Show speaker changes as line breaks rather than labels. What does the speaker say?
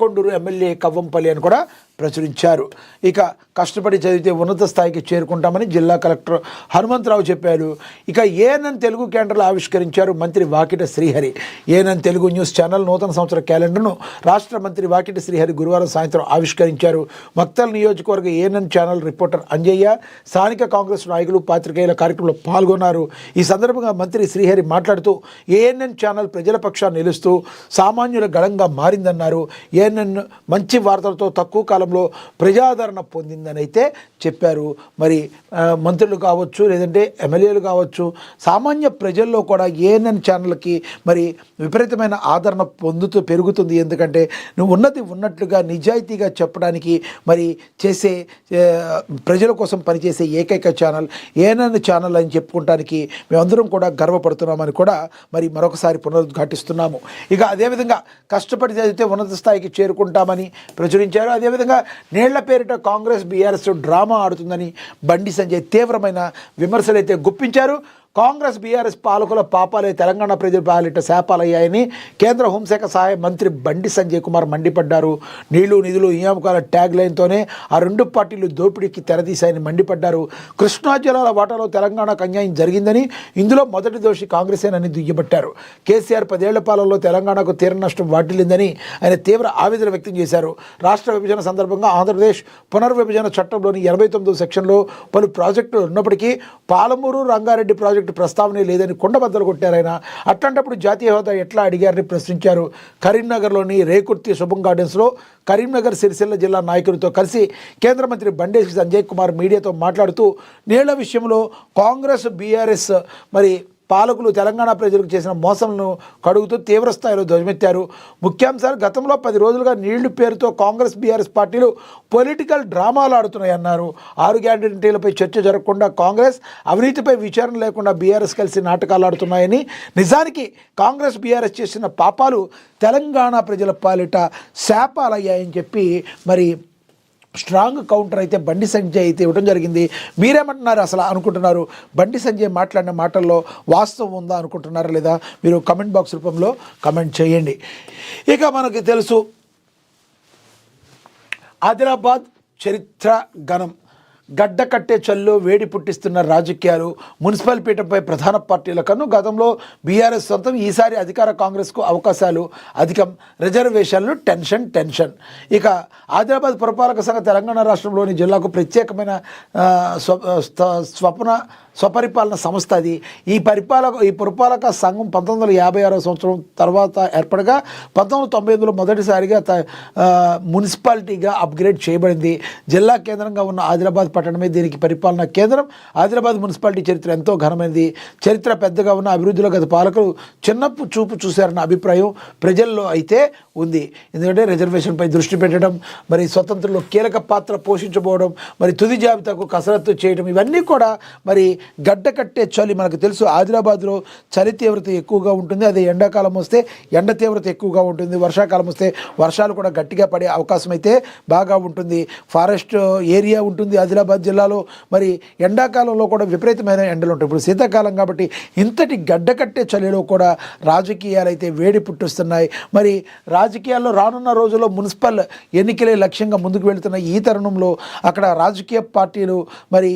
Konduru MLA Kavvampalli అని కూడా ప్రచురించారు. ఇక కష్టపడి చదివితే ఉన్నత స్థాయికి చేరుకుంటామని జిల్లా కలెక్టర్ హనుమంతరావు చెప్పారు. ఇక ఏఎన్ఎన్ తెలుగు కేంద్రాలు ఆవిష్కరించారు మంత్రి వాకిట Srihari. ANN Telugu news channel నూతన సంవత్సర క్యాలెండర్ను రాష్ట్ర మంత్రి వాకిట శ్రీహరి గురువారం సాయంత్రం ఆవిష్కరించారు. మక్తల్ నియోజకవర్గ ఏఎన్ఎన్ ఛానల్ రిపోర్టర్ అంజయ్య, స్థానిక కాంగ్రెస్ నాయకులు, పాత్రికేయుల కార్యక్రమంలో పాల్గొన్నారు. ఈ సందర్భంగా మంత్రి శ్రీహరి మాట్లాడుతూ ఏఎన్ఎన్ ఛానల్ ప్రజల పక్షాన్ని నిలుస్తూ సామాన్యుల గళంగా మారిందన్నారు. ఏఎన్ఎన్ మంచి వార్తలతో తక్కువ కాలంలో ప్రజాదరణ పొందిందని అయితే చెప్పారు. మరి మంత్రులు కావచ్చు, లేదంటే ఎమ్మెల్యేలు కావచ్చు, సామాన్య ప్రజల్లో కూడా ఏఎన్ఎన్ ఛానల్కి మరి విపరీతమైన ఆదరణ పెరుగుతుంది. ఎందుకంటే నువ్వు ఉన్నది ఉన్నట్లుగా నిజాయితీగా చెప్పడానికి మరి చేసే ప్రజల కోసం పనిచేసే ఏకైక ఛానల్ ఏఎన్ఎన్ ఛానల్ అని చెప్పుకోవడానికి మేమందరం కూడా గర్వపడుతున్నామని కూడా మరి మరొకసారి పునరుద్ఘాటిస్తున్నాము. ఇక అదేవిధంగా కష్టపడి చదివితే ఉన్నత స్థాయికి చేరుకుంటామని ప్రచురించారు. అదేవిధంగా నీళ్ల పేరిట కాంగ్రెస్ బీఆర్ఎస్ డ్రామా ఆడుతుందని బండి సంజయ్ తీవ్రమైన విమర్శలైతే గుప్పించారు. కాంగ్రెస్ బీఆర్ఎస్ పాలకుల పాపాలే తెలంగాణ ప్రజల పాలిట శాపాలయ్యాయని కేంద్ర హోంశాఖ సహాయ మంత్రి బండి సంజయ్ కుమార్ మండిపడ్డారు. నీళ్లు నిధులు నియామకాల ట్యాగ్ లైన్తోనే ఆ రెండు పార్టీలు దోపిడీకి తెరదీశాయని మండిపడ్డారు. కృష్ణా జలాల వాటాలో తెలంగాణకు అన్యాయం జరిగిందని, ఇందులో మొదటి దోషి కాంగ్రెసేనని దుయ్యబట్టారు. కేసీఆర్ 10 ఏళ్ల పాలనలో తెలంగాణకు తీర నష్టం వాటిల్లిందని ఆయన తీవ్ర ఆవేదన వ్యక్తం చేశారు. రాష్ట్ర విభజన సందర్భంగా ఆంధ్రప్రదేశ్ పునర్విభజన చట్టంలోని 89వ సెక్షన్లో పలు ప్రాజెక్టులు ఉన్నప్పటికీ పాలమూరు, రంగారెడ్డి ప్రాజెక్టు ప్రస్తావనే లేదని కొండబద్దలు కొట్టారు ఆయన. అట్లాంటప్పుడు జాతీయ హోదా ఎట్లా అడిగారని ప్రశ్నించారు. కరీంనగర్లోని రేకుర్తి శుభం గార్డెన్స్లో కరీంనగర్, సిరిసిల్ల జిల్లా నాయకులతో కలిసి కేంద్ర మంత్రి బండి సంజయ్ కుమార్ మీడియాతో మాట్లాడుతూ నీళ్ల విషయంలో కాంగ్రెస్ బీఆర్ఎస్ మరి పాలకులు తెలంగాణ ప్రజలకు చేసిన మోసంను కడుగుతూ తీవ్రస్థాయిలో ధ్వజమెత్తారు. ముఖ్యాంశాలు గతంలో 10 రోజులుగా నీళ్లు పేరుతో కాంగ్రెస్ బీఆర్ఎస్ పార్టీలు పొలిటికల్ డ్రామాలు ఆడుతున్నాయన్నారు. 6 గ్యారెంటీలపై చర్చ జరగకుండా కాంగ్రెస్, అవినీతిపై విచారణ లేకుండా బీఆర్ఎస్ కలిసి నాటకాలు ఆడుతున్నాయని, నిజానికి కాంగ్రెస్ బీఆర్ఎస్ చేసిన పాపాలు తెలంగాణ ప్రజల పాలిట శాపాలయ్యాయని చెప్పి మరి స్ట్రాంగ్ కౌంటర్ అయితే బండి సంజయ్ అయితే ఇవ్వడం జరిగింది. మీరేమంటున్నారు అసలు అనుకుంటున్నారు? బండి సంజయ్ మాట్లాడిన మాటల్లో వాస్తవం ఉందా అనుకుంటున్నారా లేదా? మీరు కమెంట్ బాక్స్ రూపంలో కమెంట్ చేయండి. ఇక మనకి తెలుసు ఆదిలాబాద్ చరిత్ర ఘనం. గడ్డ కట్టే చల్లో వేడి పుట్టిస్తున్న రాజకీయాలు, మున్సిపల్ పీఠంపై ప్రధాన పార్టీల కన్ను. గతంలో బీఆర్ఎస్ సొంతం, ఈసారి అధికార కాంగ్రెస్కు అవకాశాలు అధికం, రిజర్వేషన్లు టెన్షన్. ఇక ఆదిలాబాద్ పురపాలక సంఘ తెలంగాణ రాష్ట్రంలోని జిల్లాకు ప్రత్యేకమైన స్వపరిపాలన సంస్థ అది. ఈ పురపాలక సంఘం 1956వ సంవత్సరం తర్వాత ఏర్పడగా 1998లో మొదటిసారిగా మున్సిపాలిటీగా అప్గ్రేడ్ చేయబడింది. జిల్లా కేంద్రంగా ఉన్న ఆదిలాబాద్ పట్టణమే దీనికి పరిపాలనా కేంద్రం. ఆదిలాబాద్ మున్సిపాలిటీ చరిత్ర ఎంతో ఘనమైనది. చరిత్ర పెద్దగా ఉన్న అభివృద్ధిలో గత పాలకులు చిన్నపు చూపు చూశారన్న అభిప్రాయం ప్రజల్లో అయితే ఉంది. ఎందుకంటే రిజర్వేషన్పై దృష్టి పెట్టడం, మరి స్వతంత్రంలో కీలక పాత్ర పోషించబోవడం, మరి తుది జాబితాకు కసరత్తు చేయడం, ఇవన్నీ కూడా మరి గడ్డ కట్టే చలి. మనకు తెలుసు ఆదిలాబాద్లో చలి తీవ్రత ఎక్కువగా ఉంటుంది. అదే ఎండాకాలం వస్తే ఎండ తీవ్రత ఎక్కువగా ఉంటుంది. వర్షాకాలం వస్తే వర్షాలు కూడా గట్టిగా పడే అవకాశం అయితే బాగా ఉంటుంది. ఫారెస్ట్ ఏరియా ఉంటుంది ఆదిలాబాద్ జిల్లాలో. మరి ఎండాకాలంలో కూడా విపరీతమైన ఎండలు ఉంటాయి. ఇప్పుడు శీతాకాలం కాబట్టి ఇంతటి గడ్డ కట్టే చలిలో కూడా రాజకీయాలు అయితే వేడి పుట్టిస్తున్నాయి. మరి రాజకీయాల్లో రానున్న రోజుల్లో మున్సిపల్ ఎన్నికలే లక్ష్యంగా ముందుకు వెళుతున్న ఈ తరుణంలో అక్కడ రాజకీయ పార్టీలు మరి